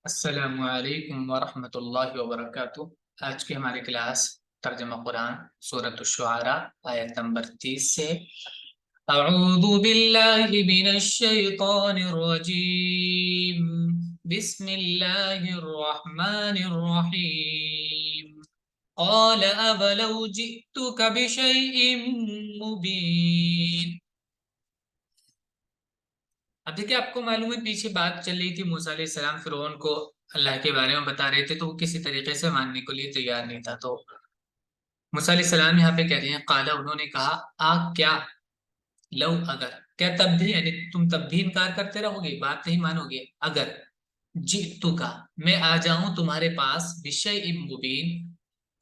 السلام علیکم ورحمۃ اللہ وبرکاتہ۔ آج کی ہماری کلاس ترجمہ قرآن سورۃ الشعراء آیت نمبر 30 سے۔ اعوذ باللہ من الشیطان الرجیم، بسم اللہ الرحمن الرحیم۔ قال اولو جئتک بشیء مبین۔ اب دیکھیں، آپ کو معلوم ہے پیچھے بات چل رہی تھی، موسیٰ علیہ السلام فرعون کو اللہ کے بارے میں بتا رہے تھے تو وہ کسی طریقے سے ماننے کے لیے تیار نہیں تھا۔ تو موسیٰ علیہ السلام یہاں پہ کہہ رہے ہیں قالا، انہوں نے کہا، کیا، لو اگر، کیا تب بھی، یعنی تم تب بھی انکار کرتے رہو گے، بات نہیں مانو گے، اگر جئتو کا، میں آ جاؤں تمہارے پاس، بشیء مبین،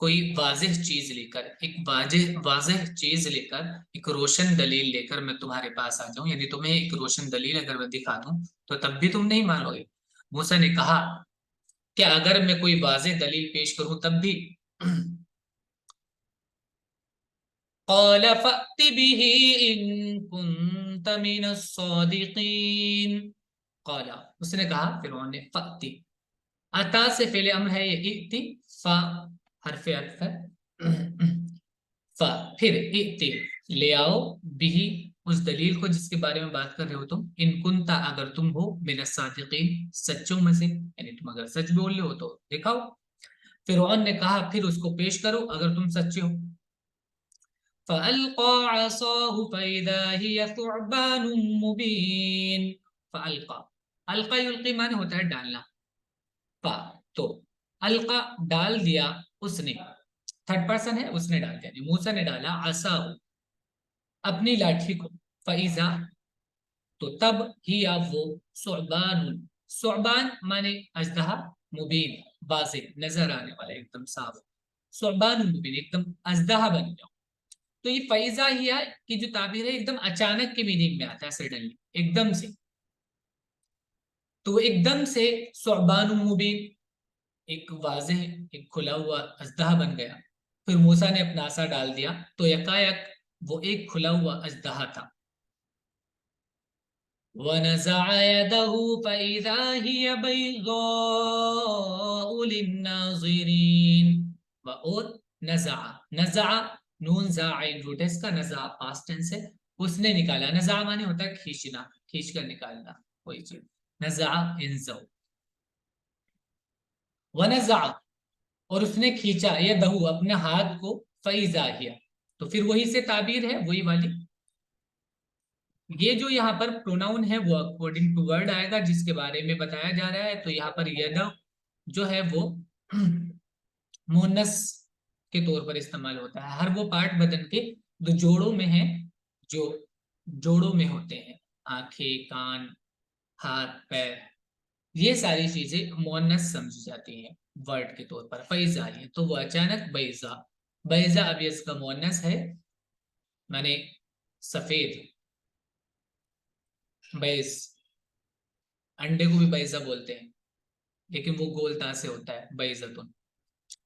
کوئی واضح چیز لے کر، ایک واضح چیز لے کر، ایک روشن دلیل لے کر میں تمہارے پاس آ جاؤں، یعنی تمہیں ایک روشن دلیل اگر میں دکھا دوں تو تب بھی تم نہیں مانو گے۔ موسیٰ نے کہا کہ اگر میں کوئی واضح دلیل پیش کروں تب بھی؟ قال فأت به إن كنت من الصادقين۔ قال، اس نے کہا، فرعون نے، فأتی، اتا سے فعل امر ہے، یہ ائتی، فا حرف عطف ہے، فا پھر ائتی، لے آؤ، بھی اس دلیل کو جس کے بارے میں بات کر رہے ہو تم، ان کنتا، اگر تم ہو، من الصادقین، سچوں میں سے، یعنی تم اگر سچ بول رہے ہو تو دکھاؤ۔ فرعون نے کہا پھر اس کو پیش کرو اگر تم سچے ہو۔ فَأَلْقَى عَصَاهُ فَإِذَا هِيَ ثُعْبَانٌ مُبِينٌ۔ فَأَلْقَى، القا یلقی معنی ہوتا ہے ڈالنا، تو القا ڈال دیا اس نے، تھرڈ پرسن ہے، اس نے ڈال دیا، موسیٰ نے ڈالا، عصاہ اپنی لاٹھی کو، فَإِذَا تو تب، ہی وہ، ثعبان، ثعبان معنی اژدہا، مبین واضح نظر آنے والا، ایک دم صاف، ثعبان مبین، ایک دم اژدہا بن جاؤ۔ تو یہ فَإِذَا ہی کی جو تعبیر ہے ایک دم اچانک کے میننگ میں آتا ہے، سڈنلی، ایک دم سے، تو وہ ایک دم سے ثعبان مبین، ایک واضح، ایک کھلا ہوا اژدہا بن گیا۔ پھر موسیٰ نے اپنا عصا ڈال دیا تو یکایک وہ ایک کھلا ہوا اژدہا تھا۔ وَنَزَعَ يَدَهُ فَإِذَا هِيَ بَيْضَاءُ لِلنَّاظِرِينَ۔ اور نزع، نزع نون زا عین روٹ ہے اس کا، نزع پاسٹ ٹینس ہے، اس نے نکالا، نزع معنی ہوتا ہے کھینچنا، کھینچ کر نکالنا کوئی چیز، نزع انزو، ونزع اور اس نے کھینچا، یدہ اپنے ہاتھ کو، فَإِذَا هِیَ تو پھر وہی سے تعبیر ہے، وہی والی۔ یہ جو یہاں پر پروناؤن ہے وہ اکارڈنگ ٹو ورڈ آئے گا جس کے بارے میں بتایا جا رہا ہے، تو یہاں پر یدہ جو ہے وہ مونس کے طور پر استعمال ہوتا ہے، ہر وہ پارٹ بدن کے جو جوڑوں میں ہیں، جو جوڑوں میں ہوتے ہیں، آنکھیں، کان، ہاتھ، پیر، یہ ساری چیزیں مونس سمجھی جاتی ہیں ورڈ کے طور پر۔ فیضا ہے تو وہ اچانک، بیضا، بیضا اب اس کا مونس ہے، معنی سفید، بیض، انڈے کو بھی بیضا بولتے ہیں لیکن وہ گولتا سے ہوتا ہے، بیضتن،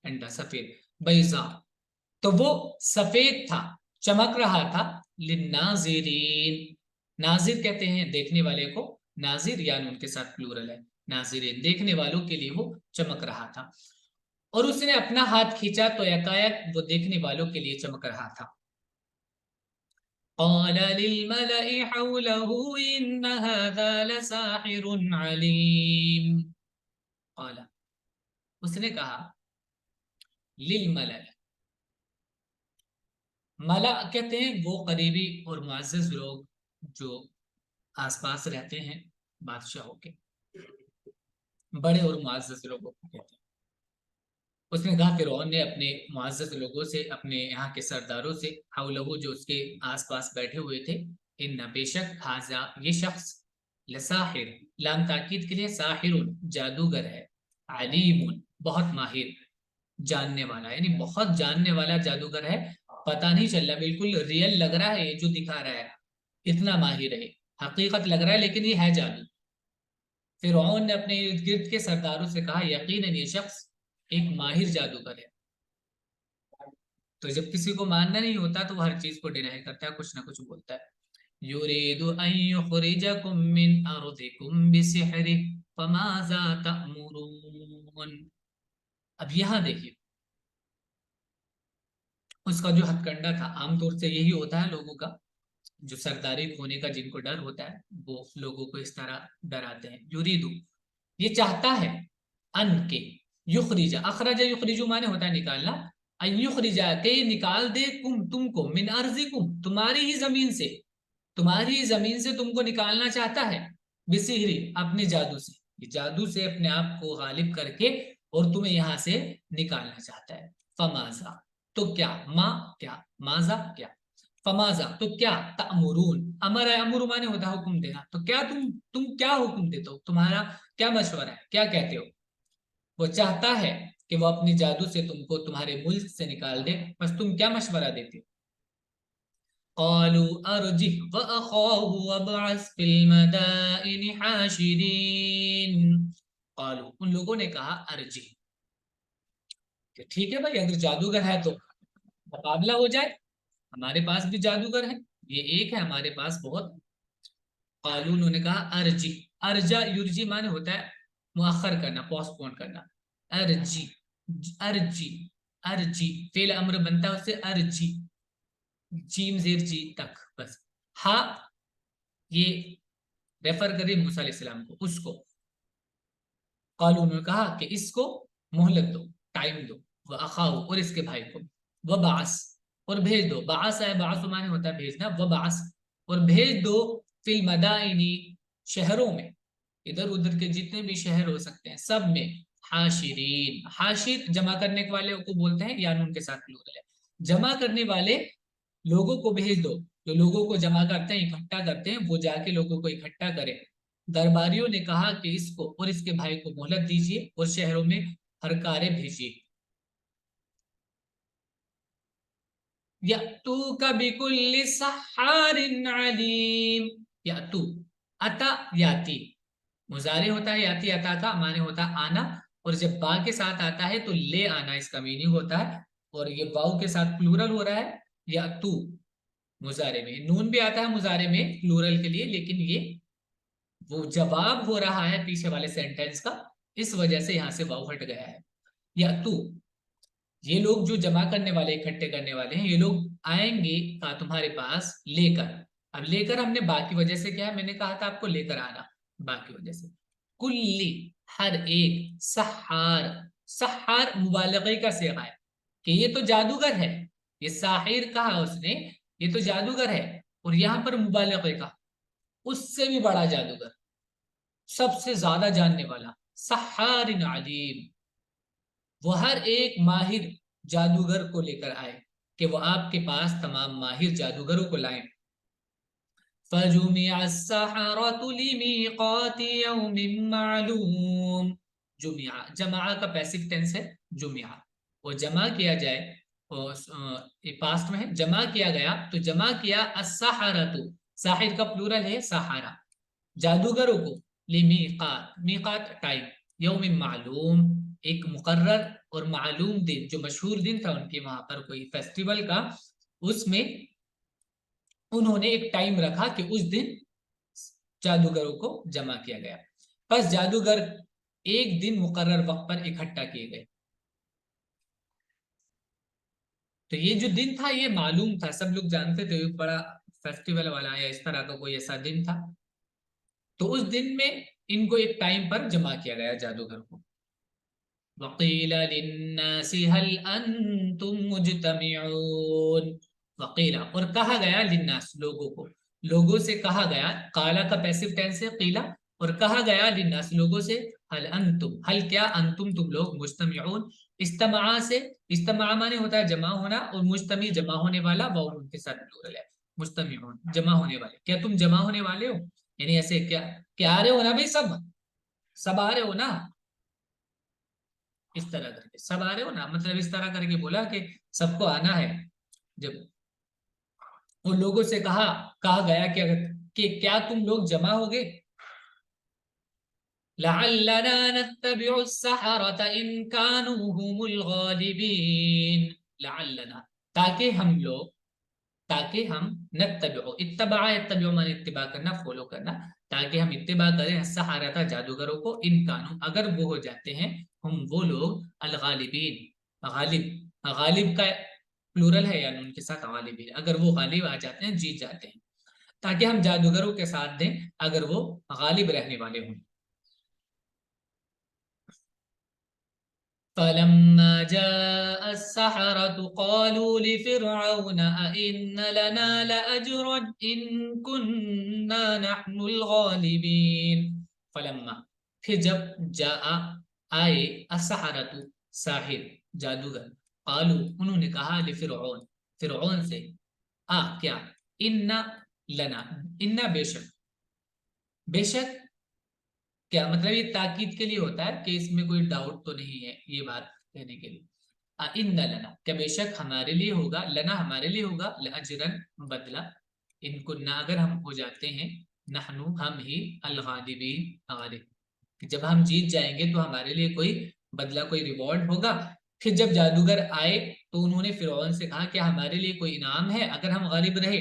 انڈا سفید، بیضا، تو وہ سفید تھا، چمک رہا تھا، للناظرین، ناظر کہتے ہیں دیکھنے والے کو، ناظر یعنی ان کے ساتھ پلورل ہے، ناظرین دیکھنے والوں کے لیے وہ چمک رہا تھا۔ اور اس نے اپنا ہاتھ کھینچا تو یکایک وہ دیکھنے والوں کے لیے چمک رہا تھا۔ قال للملأ حوله إن هذا لساحر عليم۔ قال، اس نے کہا، للملأ، ملأ کہتے ہیں وہ قریبی اور معزز لوگ جو آس پاس رہتے ہیں بادشاہوں کے، بڑے اور معزز لوگوں کو کہتے ہیں۔ اس نے کہا، فرعون نے اپنے معزز لوگوں سے، اپنے یہاں کے سرداروں سے، حولہ جو اس کے آس پاس بیٹھے ہوئے تھے، ان بے شک، حاضا یہ شخص، لساحر لام تاکید کے لیے، ساحر جادوگر ہے، علیم بہت ماہر، جاننے والا، یعنی بہت جاننے والا جادوگر ہے، پتہ نہیں چل رہا، بالکل ریئل لگ رہا ہے یہ جو دکھا رہا ہے، اتنا ماہر ہے، حقیقت لگ رہا ہے لیکن یہ ہے جادو۔ فرعون نے اپنے ارد گرد کے سرداروں سے کہا، یقیناً یہ شخص ایک ماہر جادوگر ہے۔ تو جب کسی کو ماننا نہیں ہوتا تو وہ ہر چیز کو ڈینائی کرتا ہے، کچھ نہ کچھ بولتا ہے۔ یرید ان یخرجکم من ارضکم بسحرہ फमाज़ा तअमुरून। अब यहाँ देखिए, उसका जो हथकंडा था, आमतौर से यही होता है लोगों का, जो सरदारी खोने का जिनको डर होता है वो लोगों को इस तरह डराते हैं। युरीदु, ये चाहता है, अन के, युखरिजा, अखरजा युखरिजु माने होता है निकालना, अन युखरिजा के निकाल दे, कुम तुमको, मिन अर्जिकुम तुम्हारी ही जमीन से, तुम्हारी ही जमीन से तुमको निकालना चाहता है, बिसिहरी अपने जादू से, ये जादू से अपने आप को गालिब करके और तुम्हें यहां से निकालना चाहता है। फमाजा, तो क्या, माँ क्या, माजा क्या, फमाजा तो क्या, तअमुरून, अमर है, अमुर माने होता है हुक्म देना, तो क्या तुम क्या हुक्म देते हो, तुम्हारा क्या मशवरा है, क्या कहते हो। वो चाहता है कि वो अपनी जादू से तुमको तुम्हारे मुल्क से निकाल दे, बस तुम क्या मशवरा देते हो। क़ालू अरजिह व अख़ाहु वबअस फिल मदाइनि हाशिरीन। क़ालू, उन लोगों ने कहा, अर्जिह, कि ठीक है भाई, अगर जादूगर है तो मुकाबला हो जाए, हमारे पास भी जादूगर है, ये एक है हमारे पास बहुत। क़ालू, उन्होंने कहा, अर्जी, अर्जा युरजी माने होता है मुअख्खर करना, पोस्टपोन करना, अर्जी, अर्जी, अर्जी फेल अम्र बनता है उससे, अर्जी, जीम जेर जी तक बस। हा, ये रेफर करिए मूसा अलैहिस्सलाम को, उसको। कालू, उन्होंने कहा कि इसको मोहलत दो, टाइम दो, वह अखाऊ, और इसके भाई को, वह बास, और भेज दो, बास है, बास माने होता है भेजना, वह बास, और भेज दो, फिल मदाइनी शहरों में, इधर उधर के जितने भी शहर हो सकते हैं सब में, हाशिरीन, हाशिर जमा करने वाले को बोलते हैं, या उनके साथ प्लूरल है, जमा करने वाले लोगों को भेज दो, जो लोगों को जमा करते हैं, इकट्ठा करते हैं, वो जाके लोगों को इकट्ठा करें। दरबारियों ने कहा कि इसको और इसके भाई को मोहलत दीजिए और शहरों में हरकारे भेजिए। यअतूका बिकुल्लि सहारिन अलीम, यअतू, अता याती, मुजारे होता है याती, अता का माने होता है आना, और जब बा के साथ आता है तो ले आना इसका मीनिंग होता है, और ये वाव के साथ प्लूरल हो रहा है, यअतू मुजारे में, नून भी आता है मुजारे में प्लूरल के लिए, लेकिन ये वो जवाब हो रहा है पीछे वाले सेंटेंस का, इस वजह से यहां से वाव हट गया है। या तू, ये लोग जो जमा करने वाले, इकट्ठे करने वाले हैं, ये लोग आएंगे का तुम्हारे पास लेकर। अब लेकर हमने बाकी वजह से क्या है, मैंने कहा था आपको लेकर आना, बाकी वजह से, कुल्ली हर एक, सहार, सहार मुबालगे का सेगा है कि ये तो जादूगर है, ये साहिर कहा उसने, ये तो जादूगर है, और यहां पर मुबालगे का, उससे भी बड़ा जादूगर, सबसे ज्यादा जानने वाला, सहारिन अलीम, वो हर एक माहिर जादूगर को लेकर आए, कि वो आपके पास तमाम माहिर जादूगरों को लाएं। फजुमिअ अस्सहरतु लिमीक़ाति यौमिन मालूम, जुमिआ, जमा का पैसिव टेंस है जुमिआ, वो जमा किया जाए, पास्ट में है, जमा किया गया, तो जमा किया, अस्सहरतु, साहिर का प्लूरल है सहारा, जादूगरों को, मीकात, मीकात टाइम, यौम मालूम, एक मुकर्रर और मालूम दिन, जो मशहूर दिन था उनके वहां पर कोई फेस्टिवल का, उसमें उन्होंने एक टाइम रखा कि उस दिन जादूगरों को जमा किया गया। बस जादूगर एक दिन मुकर्रर वक्त पर इकट्ठा किए गए, तो ये जो दिन था ये मालूम था, सब लोग जानते थे, बड़ा फेस्टिवल वाला या इस तरह का कोई ऐसा दिन था, तो उस दिन में इनको एक टाइम पर जमा किया गया जादूगर को। वक़ील लिन्नासि हल अंतुम मुजतमिऊन, वक़ीला, और कहा गया, लिन्नास लोगों को, लोगों से कहा गया, काला का पैसिव टेंस है कीला, और कहा गया लिन्नास लोगों से, हल अंतुम, हल क्या, अंतुम तुम लोग, मुजतमिऊन, इस्तमा से, इस्तमा माने होता है जमा होना, और मुजतमी जमा होने वाला, वो उनके साथ प्लूरल है, मुजतमिऊन जमा होने वाले, क्या तुम जमा होने वाले हो, यानी ऐसे क्या, क्या आ रहे हो ना भाई, सब आ रहे हो ना, इस तरह करके सब आ रहे हो ना, मतलब इस तरह करके बोला कि सबको आना है। जब उन लोगों से कहा गया कि क्या तुम लोग जमा होगे, लअल्लना नत्तबिउ अस्सहरत इन कानू हुमुल गालिबीन, लअल्लना, ताकि हम लोग, ताकि हम नत्तबिउ, इत्तबा यत्तबिउ माने इत्तिबा करना, फॉलो करना, ताकि हम इत्तिबा करें सहारता जादूगरों को, इन कानून अगर वो हो जाते हैं, हम वो लोग अल गालिबीन, गालिब, गालिब का प्लूरल है यानी उनके साथ गालिबीन, अगर वो गालिब आ जाते हैं, जीत जाते हैं, ताकि हम जादूगरों के साथ दें अगर वो गालिब रहने वाले हों। فلما جاء السحرة قالوا لفرعون أئن لنا لأجرا إن كنا نحن الغالبين। फलम्मा फिर जब जा आए असहरतु साहिर जादूगर, कालू उन्होंने कहा लिफिरऔन फिरऔन से, क्या, इन्ना लना, इन्ना बेशक, बेशक क्या मतलब, ये ताकीद के लिए होता है कि इसमें कोई डाउट तो नहीं है, ये बात कहने के लिए। इन्ना लना क्या बेशक हमारे लिए होगा, लना हमारे लिए होगा, अजरन बदला, इन कुन्ना अगर हम हो जाते हैं, नहनु हम ही, अल गालिबीन गालिब, कि जब हम जीत जाएंगे तो हमारे लिए कोई बदला, कोई रिवॉर्ड होगा। फिर जब जादूगर आए तो उन्होंने फिरौन से कहा कि हमारे लिए कोई इनाम है अगर हम गालिब रहे।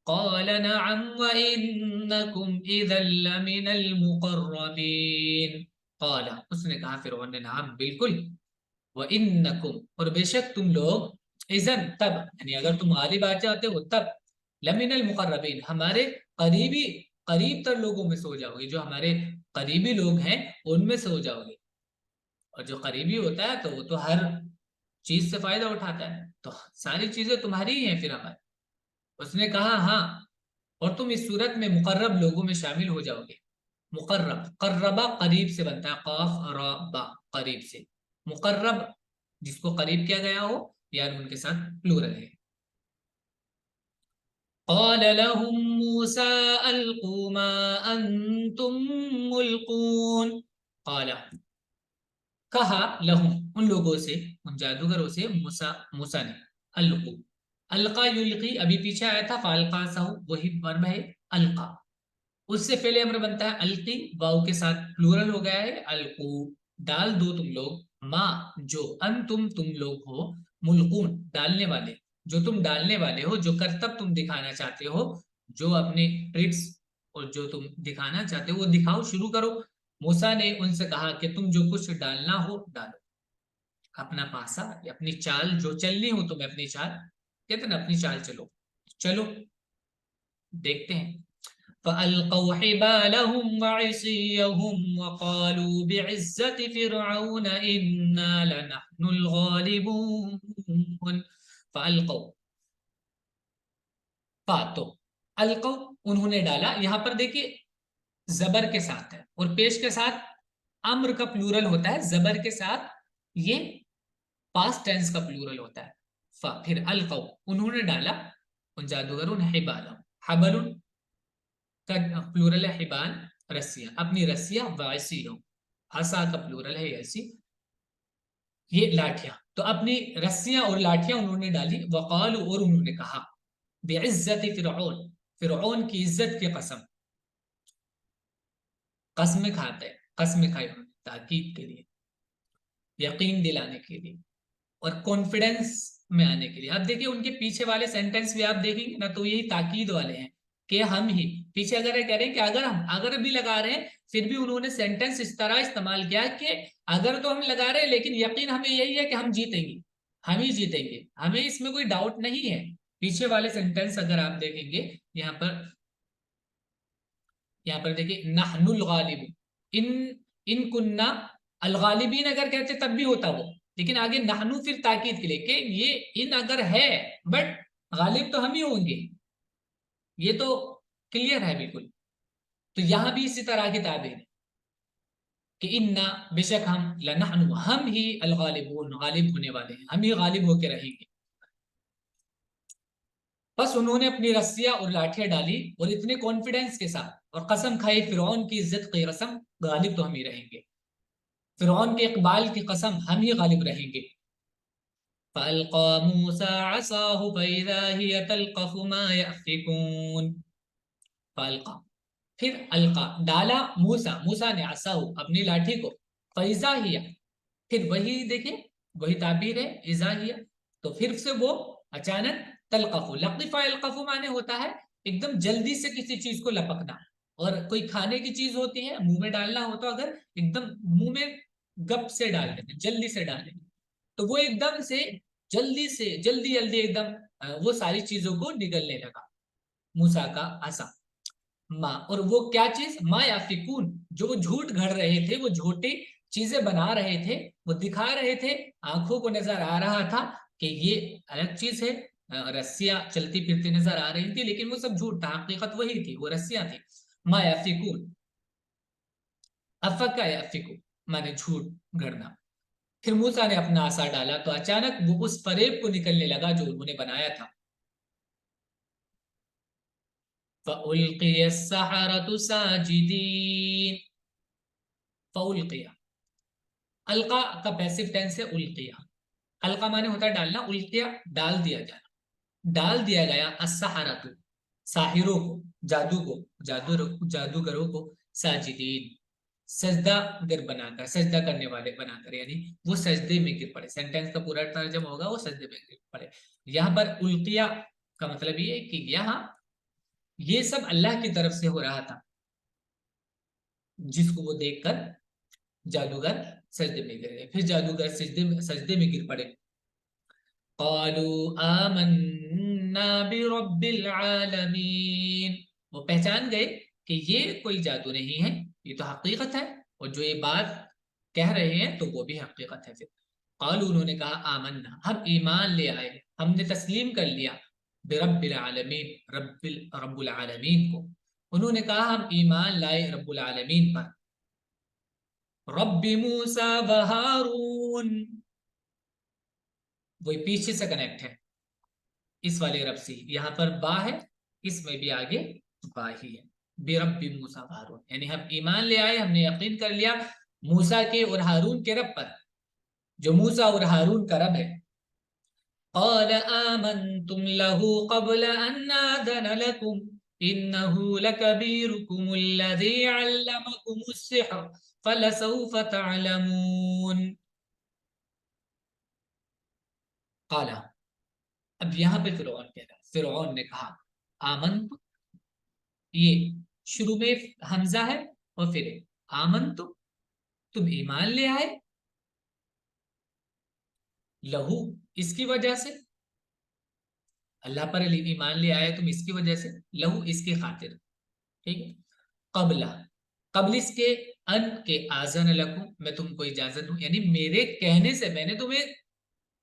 क़ाल नअम व इन्नकुम इज़न लमिनल मुक़र्रबीन। क़ाल उसने कहा, फिरौन ने, नाम बिल्कुल, व इन्नकुम और बेशक तुम लोग, इज़न तब यानी अगर तुम गालिब आ जाते हो तब, लमिनल मुक़र्रबीन हमारे करीबी, करीब तर लोगों में से हो जाओगे, जो हमारे करीबी लोग हैं उनमें से हो जाओगे। और जो करीबी होता है तो वो तो हर चीज से फायदा उठाता है, तो सारी चीजें तुम्हारी ही हैं फिर हमारी। उसने कहा हाँ, और तुम इस सूरत में मुकर्रब लोगों में शामिल हो जाओगे। मुकर्रब, कर्रबा करीब से बनता है, काफ रबा करीब से, मुकर्रब जिसको करीब किया गया हो, यार उनके साथ प्लूरल है। قال لهم موسى ألقوا ما أنتم ملقون। قال कहा, लहुम उन लोगों से, उन जादूगरों से, मूसा मूसा ने, अलकू, अलका युल्की अभी पीछे आया था, फालका साहू वही वर्ब है, अलका, उससे पहले अमर बनता है अलकी, वाव के साथ प्लूरल हो गया है, अलकू डाल दो तुम लोग, माँ जो, अन तुम लोग हो, मुल्कून डालने वाले, जो तुम डालने वाले हो, जो करतब तुम दिखाना चाहते हो, जो अपने ट्रिक्स और जो तुम दिखाना चाहते हो वो दिखाओ, शुरू करो। मूसा ने उनसे कहा कि तुम जो कुछ डालना हो डालो, अपना पासा या अपनी चाल जो चलनी हो तुम्हें, अपनी चाल कहते ना, अपनी चाल चलो, चलो देखते हैं। فألقوا حبالهم وعصيهم وقالوا بعزة فرعون إنا لنحن الغالبون। فألقوا तो अलकौ उन्होंने डाला, यहां पर देखिए जबर के साथ है और पेश के साथ अम्र का प्लूरल होता है, जबर के साथ ये पास्ट टेंस का प्लूरल होता है। फिर अलकौ उन्होंने डाला, उन जादूगरों ने, हिबाल, हबलुन का प्लूरल है हिबाल, रस्सियां, अपनी रस्सियां, वासियों, हसा का प्लूरल है ऐसी, ये लाठियां, तो अपनी रस्सियां और लाठियां उन्होंने डाली। वकाल और उन्होंने कहा, बेइज्जत फिरऔन, फिरऔन की इज्जत की कसम, कसम खाते, कसम खाई उन्होंने ताकीद के लिए, यकीन दिलाने के लिए और कॉन्फिडेंस में आने के लिए। अब देखिए उनके पीछे वाले सेंटेंस भी आप देखेंगे ना तो यही ताकीद वाले हैं कि हम ही, पीछे अगर कह रहे हैं कि अगर हम, अगर भी लगा रहे हैं, फिर भी उन्होंने सेंटेंस इस तरह इस्तेमाल किया कि अगर तो हम लगा रहे हैं लेकिन यकीन हमें यही है कि हम जीतेंगे, हम ही जीतेंगे, हमें इसमें कोई डाउट नहीं है। पीछे वाले सेंटेंस अगर आप देखेंगे, यहाँ पर, यहाँ पर देखिए, नहनुल गालिब, इन इन कुन्ना अल गालिबीन अगर कहते तब भी होता वो, लेकिन आगे नहनु फिर ताकीद के लिए कि ये इन अगर है, बट गालिब तो हम ही होंगे, ये तो क्लियर है बिल्कुल। तो यहां भी इसी तरह की ताबीर है कि इन्ना बेशक हम, लनहनु हम ही, अल गालिबून गालिब होने वाले हैं, हम ही गालिब होकर रहेंगे। बस उन्होंने अपनी रस्सियां और लाठियां डाली और इतने कॉन्फिडेंस के साथ और कसम खाई, फिरौन की इज्जत की कसम, गालिब तो हम ही रहेंगे, फिरौन के इकबाल की कसम, हम ही गालिब रहेंगे। فألقى موسى عصاه فإذا هي تلقف ما يأفكون। فألقى फिर अलका डाला, मूसा मूसा ने, असाहु अपनी लाठी को, फैजा हिया फिर वही देखिए, वही ताबीर है, इजा हिया तो फिर से वो अचानक, तलकफु, लक़िफ़ा यलक़फु माने होता है एकदम जल्दी से किसी चीज को लपकना, और कोई खाने की चीज होती है मुंह में डालना हो तो अगर एकदम मुंह में गप से डाल देते, जल्दी से डाल देते, तो वो एकदम से जल्दी से जल्दी जल्दी एकदम वो सारी चीजों को निगलने लगा मूसा का आसा। माँ, और वो क्या चीज, माँ याफिकून, जो वो झूठ गढ़ रहे थे, वो झूठी चीजें बना रहे थे, वो दिखा रहे थे, आंखों को नजर आ रहा था कि ये अलग चीज है, रस्सियां चलती फिरती नजर आ रही थी, लेकिन वो सब झूठ था, हकीकत वही थी, वो रस्सियां थी। माँ याफिकून, अफका याफिकू माने झूठ गढ़ना। फिर मूसा ने अपना आसा डाला तो अचानक वो उस फरेब को निकलने लगा जो उन्होंने बनाया था। फ़उल्क़िय अस्सहरतु साजिदीन, फ़उल्क़िय, अलका का पैसिव टेंस है उल्किया, अलका माने होता है डालना, उल्किया डाल दिया जाना, डाल दिया गया अस्सहरतु साहिरों को, जादू को, जादूगरों को, साजिदीन सजदा गर बनाकर, सजदा करने वाले बनाकर, यानी वो सजदे में गिर पड़े। सेंटेंस का पूरा तर्जमा होगा वो सजदे में गिर पड़े। यहाँ पर उल्किया का मतलब ये है कि यहाँ ये सब अल्लाह की तरफ से हो रहा था, जिसको वो देखकर जादूगर सजदे में गिर गए। फिर जादूगर सजदे में गिर पड़े। क़ालू आमन्ना बिरब्बिल आलमीन, वो पहचान गए कि ये कोई जादू नहीं है, ये तो हकीकत है, और जो ये बात कह रहे हैं तो वो भी हकीकत है। फिर क़ालू, उन्होंने कहा, आमन्ना, हम ईमान ले आए, हमने तस्लीम कर लिया, बिरब्बिल आलमीन, रब्बुल आलमीन को। उन्होंने कहा हम ईमान लाए रब्बुल आलमीन पर। रब्बी मूसा व हारून, वो पीछे से कनेक्ट है इस वाले रब से, यहाँ पर बा है, इसमें भी आगे बा ही है। बेरब्बी मूसा व हारून, यानी हम ईमान ले आए, हमने यकीन कर लिया मूसा के और हारून के रब पर, जो मूसा और हारून का रब है। क़ाल आमनतुम लहू क़ब्ल अन आज़न लकुम इन्नहु लकबीरुकुमुल्लज़ी अल्लमकुमुस्सिह्र फलसौफ तअलमून। क़ाला, अब यहाँ पे फिरौन कह रहा है, फिरौन ने कहा, आमन, ये शुरू में हमजा है और फिर आमन, तुम ईमान ले आए, लहू इसकी वजह से, अल्लाह पर ईमान ले आए तुम इसकी वजह से, लहू इसकी खातिर, ठीक है। कबला, कबल इसके, अन के आजन लकू, मैं तुमको इजाजत दूं, यानी मेरे कहने से, मैंने तुम्हें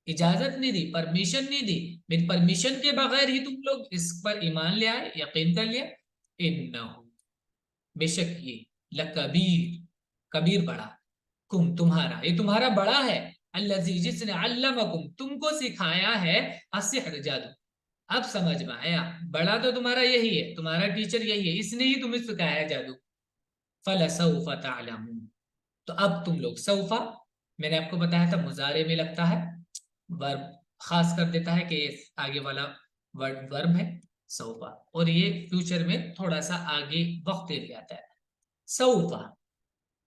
इजाजत नहीं दी, परमिशन नहीं दी, मेरी परमिशन के बगैर ही तुम लोग इस पर ईमान ले आए, यकीन कर लिया। इन्नहु, बेशक ये, लकबीर, कबीर बड़ा, कुम तुम्हारा, ये तुम्हारा बड़ा है, अल्लज़ी जिसने, अल्लमकुम तुमको सिखाया है, अस्सिहर जादू। अब समझ में आया, बड़ा तो तुम्हारा यही है, तुम्हारा टीचर यही है, इसने ही तुम्हें सिखाया है जादू। फलसौफ तअलमून, तो अब तुम लोग, सौफा मैंने आपको बताया था मुजारे में लगता है, वर्ब खास कर देता है कि आगे वाला वर्ड वर्ब है सौफा, और ये फ्यूचर में थोड़ा सा आगे वक्त ले आता है। सौफा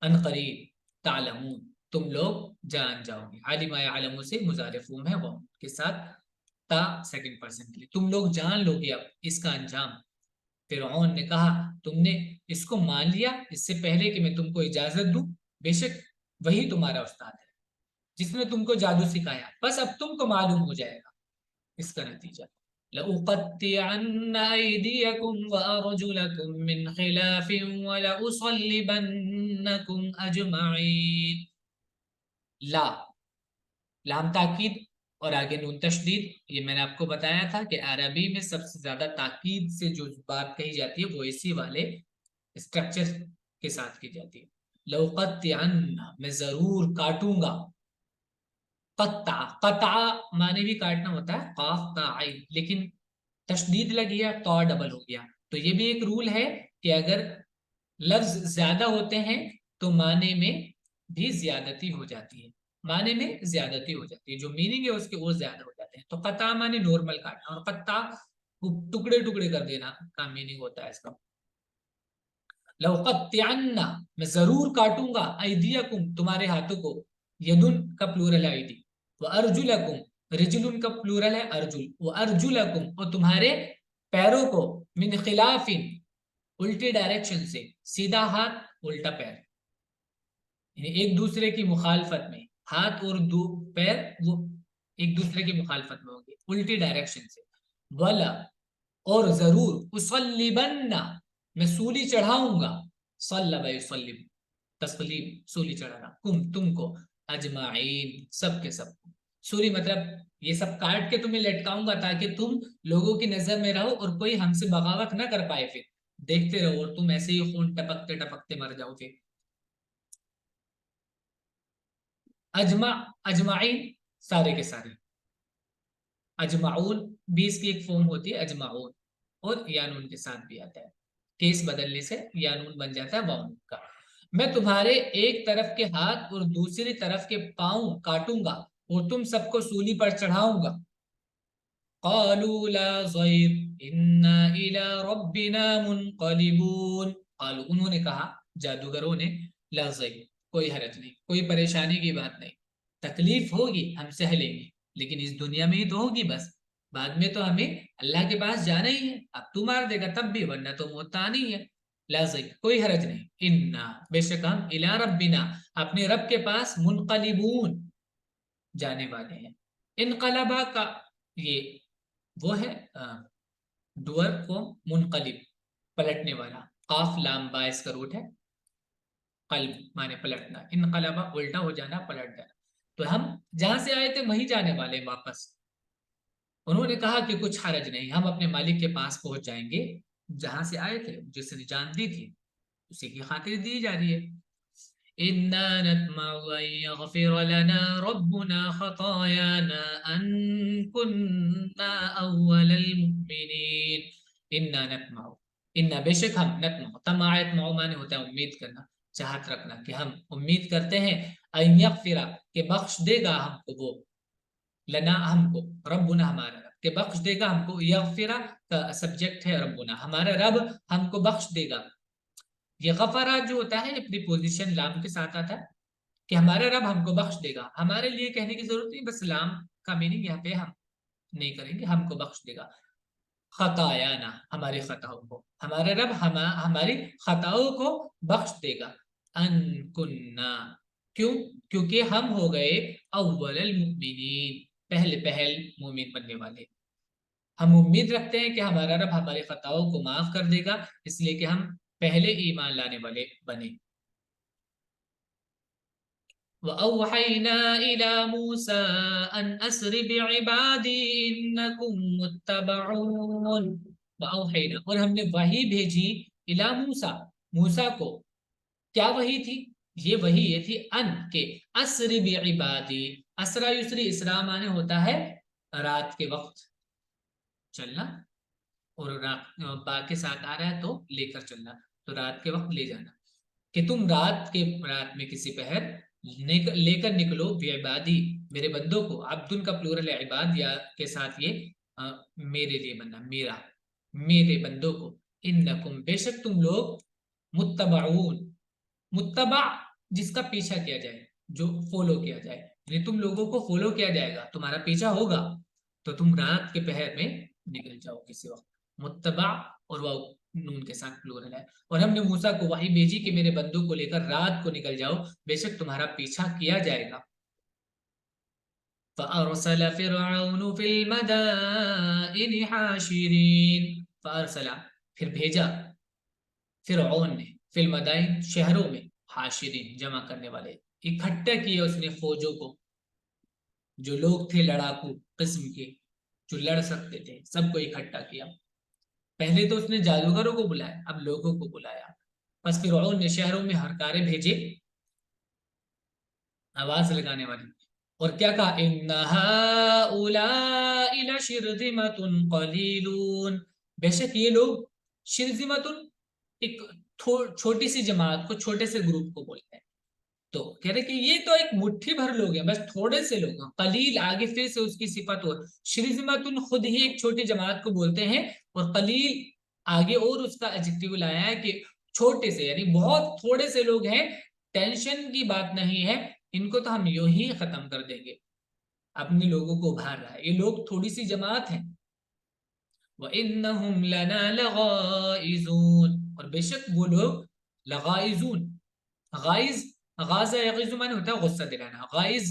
अनकरीब, तालमून तुम लोग जान जाओगे, आलिमा यालमू से मुजारिफूम है वो के साथ ता सेकंड पर्सन के लिए, तुम लोग जान लोगे अब इसका अंजाम। फिरौन ने कहा, तुमने इसको मान लिया इससे पहले कि मैं तुमको इजाजत दूं, बेशक वही तुम्हारा उस्ताद है जिसने तुमको जादू सिखाया, बस अब तुमको मालूम हो जाएगा इसका नतीजा। लउक़त्तिअन्न अयदियकुम व अर्जुलकुम मिन खिलाफिन व लउसल्लिबन्नकुम अजमईन। ला, लाम ताकीद और आगे नून तशदीद, ये मैंने आपको बताया था कि अरबी में सबसे ज्यादा ताकीद से जो बात कही जाती है वो इसी वाले स्ट्रक्चर के साथ की जाती है। लौक़त्तिअन्न, मैं जरूर काटूंगा, कत्ता, कता माने भी काटना होता है, काफ ता आइन, लेकिन तशदीद लगी है तो डबल हो गया, तो ये भी एक रूल है कि अगर लफ्ज ज्यादा होते हैं तो माने में भी ज्यादती हो जाती है, माने में ज्यादती हो जाती है, जो मीनिंग है उसके वो ज्यादा हो जाते हैं। तो कता माने नॉर्मल काटना, और कत्ता टुकड़े टुकड़े कर देना का मीनिंग होता है इसका। लौक़त्तिअन्न, मैं जरूर काटूंगा, अयदियकुम तुम्हारे हाथों को, यदुन का प्लूरल है अयदी, व अर्जुलकुम रजुल का प्लूरल है अर्जुल, वो अर्जुलकुम, और तुम्हारे पैरों को, मिन खिलाफिन, उल्टी डायरेक्शन से, सीधा हाथ उल्टा पैर, एक दूसरे की मुखालफत में, हाथ और दो पैर वो एक दूसरे की मुखालफत में होंगे, उल्टी डायरेक्शन से। वला, और जरूर, उसल्लिबन्ना, मैं सूली चढ़ाऊंगा, सल्लबा युसल्लिब, तस्लीम सूली चढ़ाना, तुमको, अजमाइन, सब के सब। सूली मतलब ये सब काट के तुम्हें लटकाऊंगा ताकि तुम लोगों की नजर में रहो और कोई हमसे बगावत ना कर पाए, फिर देखते रहो और तुम ऐसे ही खून टपकते टपकते मर जाओ फिर। अजमा, अजमाइन, सारे के सारे। अजमाउन भी इसकी एक फॉर्म होती है, अजमाउन, और यानून के साथ भी आता है, केस बदलने से यानून बन जाता है वाउन का। मैं तुम्हारे एक तरफ के हाथ और दूसरी तरफ के पांव काटूंगा और तुम सबको सूली पर चढ़ाऊंगा। क़ालू ला ज़ैर इन्ना इला रब्बिना मुनक़लिबून। क़ालू, उन्होंने कहा, जादूगरों ने, ला ज़ैर, कोई हरज नहीं, कोई परेशानी की बात नहीं, तकलीफ होगी हम सह लेंगे, लेकिन इस दुनिया में ही तो होगी बस, बाद में तो हमें अल्लाह के पास जाना ही है, अब तू मार देगा तब भी, वरना तो मौत आनी ही है। ला ज़ैर, कोई हरज नहीं, इन्ना, बेशक हम, इला रब्बिना, अपने रब के पास, मुनक़लिबून, जाने वाले हैं। इनकलबा का ये वो है डुअर को, मुनकलिब, पलटने वाला, काफ लाम बा इसका रूट है, कल्ब माने पलटना, इनकलबा उल्टा हो जाना, पलट जाना। तो हम जहां से आए थे वहीं जाने वाले वापस। उन्होंने कहा कि कुछ हरज नहीं, हम अपने मालिक के पास पहुंच जाएंगे, जहां से आए थे, जिसने जान दी थी, उसी की खातिर दी जा रही है। इन्ना नतमउ अन यग़फ़िर लना रब्बुना ख़तायाना अन कुन्ना अव्वलल मुमिनीन। इन्ना नतमउ, इन्ना बेशक हम, नतमउ, तमा यतमउ माने होता है उम्मीद करना, चाहत रखना, कि हम उम्मीद करते हैं, अन यग़फ़िरा, के बख्श देगा हमको वो, लना हमको, रब्बुना हमारा रब, के बख्श देगा हमको, यग़फ़िरा का सब्जेक्ट है रब्बुना, हमारा रब हमको बख्श देगा। ये गफरा जो होता है, ये प्रीपोजिशन लाम के साथ आता है, कि हमारा रब हमको बख्श देगा, हमारे लिए कहने की जरूरत नहीं, बस लाम का मीनिंग यहाँ पे हम नहीं करेंगे, हमको बख्श देगा। खतायाना, हमारी खताओं को, हमारा रब हमारी खताओं को बख्श देगा। अन कुन्ना, क्यों, क्योंकि हम हो गए, अव्वलल मुमिनीन, पहले पहल मुमिन बनने वाले। हम उम्मीद रखते हैं कि हमारा रब हमारी खताओं को माफ कर देगा, इसलिए कि हम पहले ईमान लाने वाले बने। वअवहैना इला मूसा अन अस्रि बिइबादी इन्नकुम मुत्तबऊन। वअवहैना, और हमने वही भेजी, इला मूसा, मूसा को, क्या वही थी, ये वही ये थी, अन के, अस्रि बिइबादी, असरा युसरी, इसरा माने होता है रात के वक्त चलना, और रात बा के साथ आ रहा है तो लेकर चलना, तो रात के वक्त ले जाना, कि तुम रात में किसी पहर लेकर निकलो, बेइबादी, मेरे बंदों को, अब्दुल का प्लूरल है, इबाद या के साथ ये मेरे लिए बनना, मेरा, मेरे बंदों को, इन्नकुम, बेशक तुम लोग, मुत्तबाऊन, मुत्तबा जिसका पीछा किया जाए, जो फॉलो किया जाए, यानी तुम लोगों को फॉलो किया जाएगा, तुम्हारा पीछा होगा, तो तुम रात के पहर में निकल जाओ किसी वक्त। मुत्तबा और वाव नून के साथ प्लूरल है। और हमने मूसा को वही भेजी कि मेरे बंदों को लेकर रात को निकल जाओ, बेशक तुम्हारा पीछा किया जाएगा। फ़अरसला फ़िरऔनु फ़िल मदाइनि हाशिरीन, फ़अरसला, फिर भेजा, फिरऔन ने, फिल मदाइन, शहरों में, हाशिरीन, जमा करने वाले, इकट्ठा किया उसने फौजों को, जो लोग थे लड़ाकू किस्म के, जो लड़ सकते थे, सबको इकट्ठा किया। पहले तो उसने जादूगरों को बुलाया, अब लोगों को बुलाया। बस फिरऔन ने शहरों में हरकारे भेजे, आवाज लगाने वाली, और क्या कहा, इन्ना हाउलाई लशिरदिमतुन कलीलून, बेशक ये लोग, शिरजिमतुन, एक छोटी सी जमात को, छोटे से ग्रुप को बोलते हैं। तो कह रहे कि ये तो एक मुट्ठी भर लोग हैं, बस थोड़े से लोग हैं, कलील आगे फिर से उसकी सिफत हो, शिरजिमतुन खुद ही एक छोटी जमात को बोलते हैं, और कलील आगे और उसका एडजेक्टिव लाया है कि छोटे से, यानी बहुत थोड़े से लोग हैं, टेंशन की बात नहीं है, इनको तो हम यूं ही खत्म कर देंगे। اپنے لوگوں کو ابھار رہا ہے. یہ لوگ تھوڑی سی جماعت ہیں. وَإِنَّهُمْ لَنَا لَغَائِزُونَ, اور بے شک وہ لوگ لغائزون. غائز, غازہ یغیظ معنی ہوتا ہے غصہ دلانا. غائز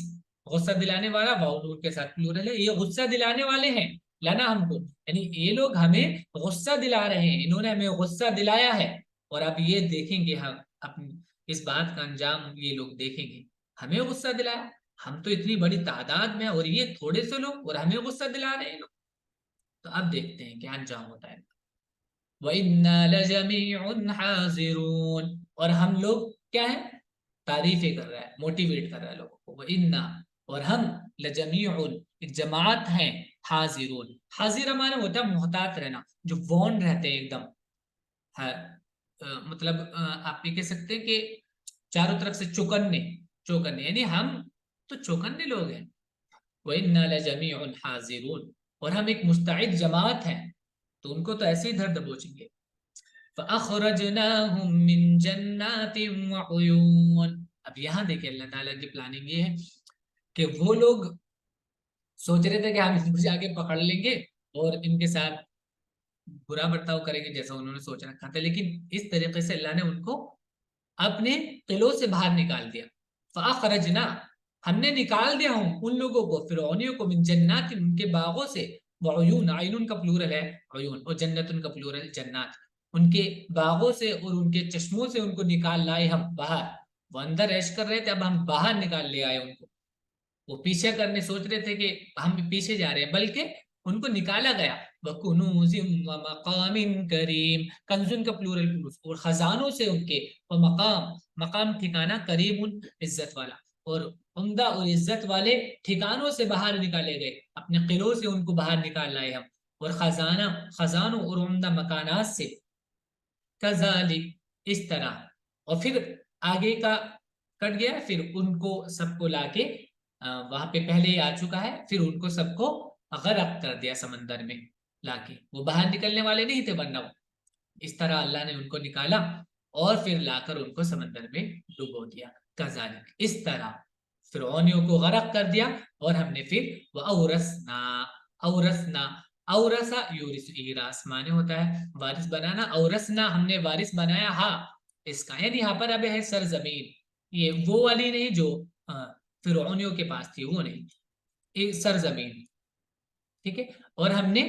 غصہ دلانے والا, واؤ کے ساتھ پلورل ہے. یہ غصہ دلانے والے ہیں لنا ہم کو, یعنی یہ لوگ ہمیں غصہ دلا رہے ہیں, انہوں نے ہمیں غصہ دلایا ہے. اور اب یہ دیکھیں گے ہم اپنی اس بات کا انجام, یہ لوگ دیکھیں گے ہمیں غصہ دلایا. ہم تو اتنی بڑی تعداد میں اور یہ تھوڑے سے لوگ, اور ہمیں غصہ دلا رہے ہیں لوگ. تو اب دیکھتے ہیں کیا انجام ہوتا ہے. وَإِنَّا لَجَمِيعٌ حَاضِرُونَ, اور ہم لوگ کیا ہے, تعریفیں کر رہا ہے, موٹیویٹ کر رہا ہے لوگوں کو. وَإِنَّا, اور ہم, لَجَمِيعٌ, ایک جماعت ہیں, حاضرون. حاضر معنی ہوتا ہے محتاط رہنا, جو وارن رہتے ہیں ایک دم. مطلب آپ یہ کہہ سکتے ہیں کہ چاروں طرف سے چوکنے, چوکنے, یعنی ہم تو چوکنے لوگ ہیں. وَإِنَّا لَجَمِيعٌ حَاضِرُونَ, اور ہم ایک مستعد جماعت ہیں, تو ان کو تو ایسے ہی دھر دبوچیں گے. فَأَخْرَجْنَاهُمْ مِنْ جَنَّاتٍ وَعُيُونٍ. اب یہاں دیکھیں اللہ تعالیٰ کی پلاننگ یہ ہے کہ وہ لوگ سوچ رہے تھے کہ ہم ان کو جا کے پکڑ لیں گے اور ان کے ساتھ برا برتاؤ کریں گے جیسا انہوں نے سوچ رکھا تھا, لیکن اس طریقے سے اللہ نے ان کو اپنے قلعوں سے باہر نکال دیا. فَأَخْرَجْنَا, ہم نے نکال دیا ہوں ان لوگوں کو, فرعونیوں کو, من جنات, ان کے باغوں سے, وعیون, عین کا پلورل ہے عیون, اور جنت ان کا پلورل جنات, ان کے باغوں سے اور ان کے چشموں سے ان کو نکال لائے ہم باہر. وہ اندر عیش کر رہے تھے, اب ہم باہر نکال لے آئے ان کو. وہ پیچھے کرنے سوچ رہے تھے کہ ہم پیچھے جا رہے ہیں, بلکہ ان کو نکالا گیا. وَكُنُوزٍ وَمَقَامٍ كَرِيمٍ, کنزن کا پلورل, اور خزانوں سے ان کے, اور مقام, مقام ٹھکانہ, کریم, عزت والا, اور عمدہ اور عزت والے ٹھکانوں سے باہر نکالے گئے, اپنے قلعوں سے ان کو باہر نکال لائے ہم, اور خزانہ, خزانوں اور عمدہ مکانات سے. کذالک, اس طرح. اور پھر آگے کا کٹ گیا, پھر ان کو سب کو لا کے وہاں پہ پہلے ہی آ چکا ہے, پھر ان کو سب کو غرق کر دیا سمندر میں لا کے. وہ باہر نکلنے والے نہیں تھے, ورنہ اس طرح اللہ نے ان کو نکالا اور پھر لا کر ان کو سمندر میں ڈبو دیا. کذالک, اس طرح فرعونیوں کو غرق کر دیا, اور ہم نے پھر وَأَوْرَثْنَا, اورثنا, اورثا یورث, ایراث معنی ہوتا ہے وارث بنانا. اورثنا, ہم نے وارث بنایا, ہاں اس کا, یعنی یہاں پر اب ہے سرزمین, یہ وہ والی نہیں جو فرعونیوں کے پاس تھی, وہ نہیں, ایک سرزمین, ٹھیک ہے. اور ہم نے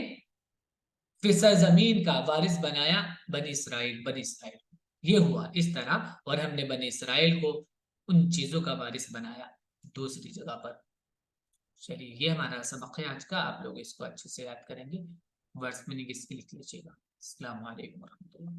پھر سرزمین کا وارث بنایا بنی اسرائیل, بنی اسرائیل. یہ ہوا اس طرح, اور ہم نے بنی اسرائیل کو ان چیزوں کا وارث بنایا دوسری جگہ پر. چلیے, یہ ہمارا سبق ہے آج کا, آپ لوگ اس کو اچھے سے یاد کریں گے. ورڈز میننگ اس کی لکھ لیجیے گا. السلام علیکم ورحمۃ اللہ.